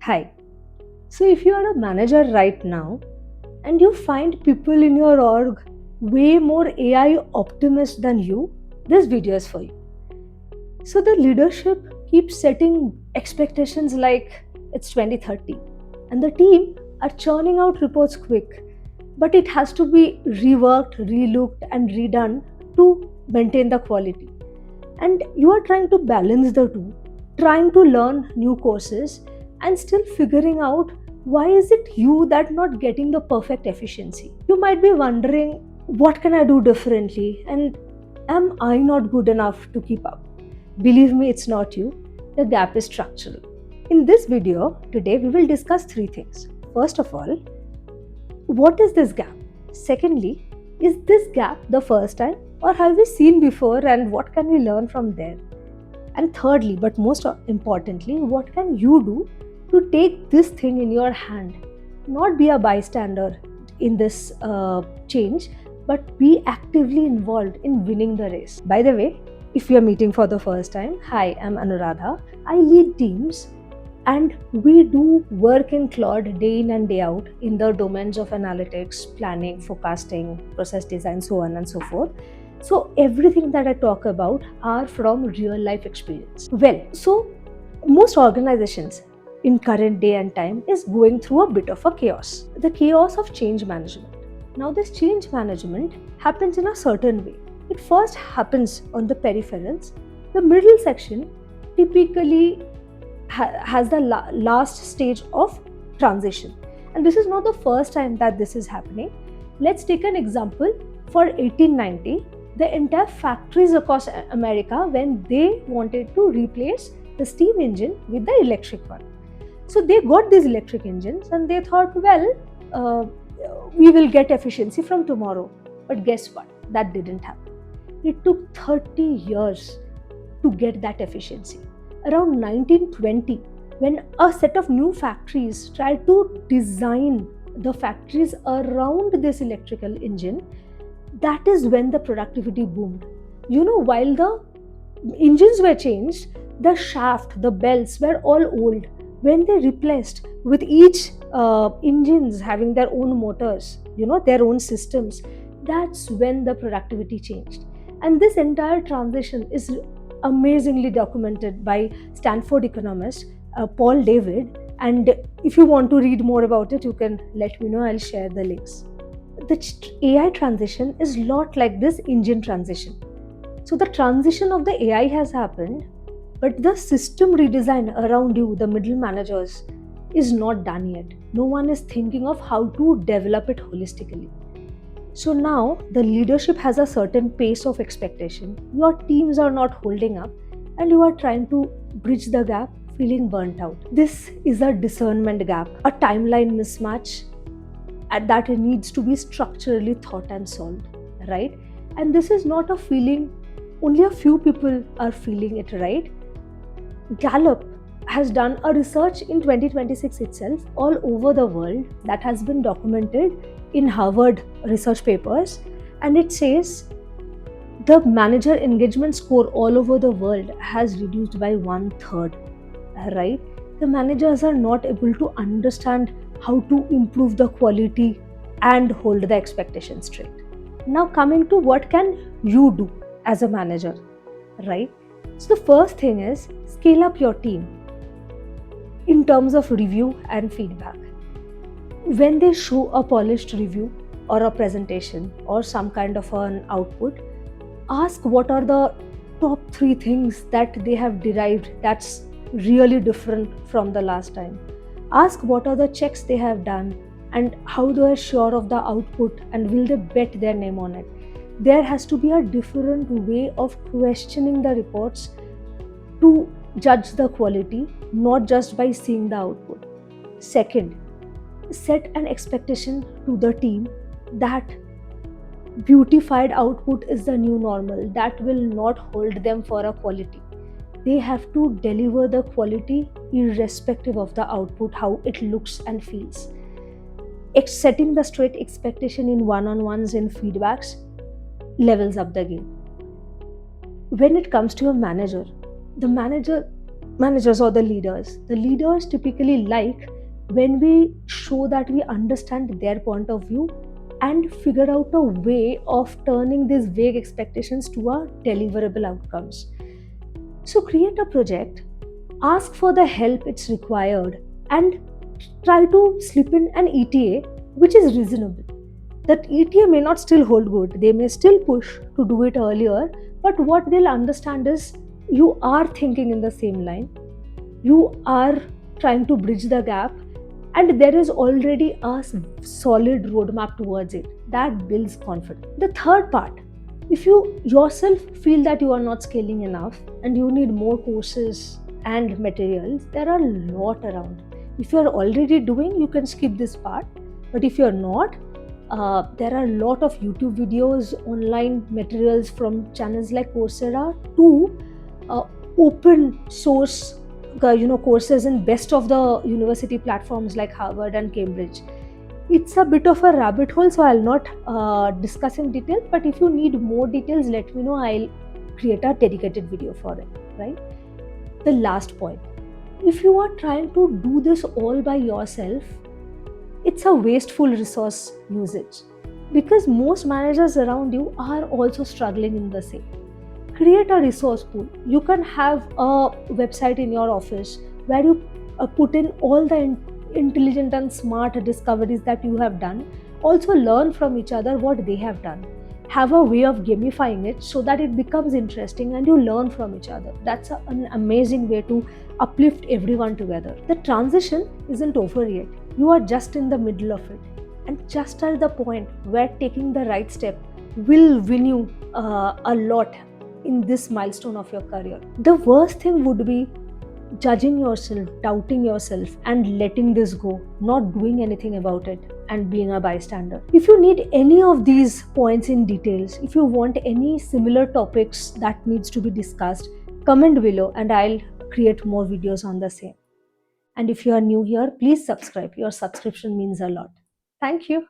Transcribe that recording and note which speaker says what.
Speaker 1: Hi. So, if you are a manager right now and you find people in your org way more AI optimist than you, this video is for you. So, the leadership keeps setting expectations like it's 2030, and the team are churning out reports quick, but it has to be reworked, relooked, and redone to maintain the quality. And you are trying to balance the two, trying to learn new courses and still figuring out why is it you that not getting the perfect efficiency. You might be wondering, what can I do differently, and am I not good enough to keep up? Believe me, it's not you. The gap is structural. In this video today we will discuss three things. First of all, what is this gap? Secondly, is this gap the first time or have we seen before, and what can we learn from there? And thirdly, but most importantly, what can you do to take this thing in your hand? Not be a bystander in this change, but be actively involved in winning the race. By the way, if you are meeting for the first time, hi, I'm Anuradha. I lead teams and we do work in Claude day in and day out in the domains of analytics, planning, forecasting, process design, so on and so forth. So everything that I talk about are from real life experience. Well, so most organizations in current day and time is going through a bit of a chaos. The chaos of change management. Now this change management happens in a certain way. It first happens on the peripherals. The middle section typically has the last stage of transition, and this is not the first time that this is happening. Let's take an example. For 1890, the entire factories across America, when they wanted to replace the steam engine with the electric one, so they got these electric engines and they thought, well, we will get efficiency from tomorrow. But guess what, that didn't happen. It took 30 years to get that efficiency. Around 1920, when a set of new factories tried to design the factories around this electrical engine, that is when the productivity boomed. While the engines were changed, the shaft, the belts were all old. When they replaced with each engines having their own motors, their own systems, that's when the productivity changed. And this entire transition is amazingly documented by Stanford economist Paul David. And if you want to read more about it, you can let me know. I'll share the links. The AI transition is a lot like this engine transition. So the transition of the AI has happened, but the system redesign around you, the middle managers, is not done yet. No one is thinking of how to develop it holistically. So now the leadership has a certain pace of expectation. Your teams are not holding up and you are trying to bridge the gap, feeling burnt out. This is a discernment gap, a timeline mismatch that it needs to be structurally thought and solved, right? And this is not a feeling only a few people are feeling it, right? Gallup has done a research in 2026 itself all over the world that has been documented in Harvard research papers, and it says the manager engagement score all over the world has reduced by 1/3, right? The managers are not able to understand how to improve the quality and hold the expectations straight. Now coming to what can you do as a manager, right? So the first thing is scale up your team in terms of review and feedback. When they show a polished review or a presentation or some kind of an output, ask what are the top 3 things that they have derived that's really different from the last time. Ask what are the checks they have done and how they are sure of the output and will they bet their name on it. There has to be a different way of questioning the reports to judge the quality, not just by seeing the output. Second, set an expectation to the team that beautified output is the new normal. That will not hold them for a quality. They have to deliver the quality irrespective of the output, how it looks and feels. Setting the straight expectation in one-on-ones and feedbacks levels up the game. When it comes to a manager, the manager managers or the leaders. The leaders typically like when we show that we understand their point of view and figure out a way of turning these vague expectations to a deliverable outcomes. So create a project, ask for the help it's required, and try to slip in an ETA which is reasonable. That ETA may not still hold good, they may still push to do it earlier, but what they'll understand is you are thinking in the same line, you are trying to bridge the gap, and there is already a solid roadmap towards it. That builds confidence. The third part, if you yourself feel that you are not scaling enough and you need more courses and materials, there are a lot around. If you are already doing, you can skip this part, but if you're not, there are a lot of YouTube videos, online materials from channels like Coursera to uh, open source courses in best of the university platforms like Harvard and Cambridge. It's a bit of a rabbit hole, so I'll not discuss in detail, but if you need more details, let me know. I'll create a dedicated video for it, right? The last point, if you are trying to do this all by yourself, it's a wasteful resource usage, because most managers around you are also struggling in the same. Create a resource pool. You can have a website in your office where you put in all the intelligent and smart discoveries that you have done. Also learn from each other what they have done. Have a way of gamifying it so that it becomes interesting and you learn from each other. That's an amazing way to uplift everyone together. The transition isn't over yet. You are just in the middle of it, and just at the point where taking the right step will win you a lot in this milestone of your career. The worst thing would be judging yourself, doubting yourself, and letting this go, not doing anything about it, and being a bystander. If you need any of these points in details, if you want any similar topics that needs to be discussed, comment below and I'll create more videos on the same. And if you are new here, please subscribe. Your subscription means a lot. Thank you.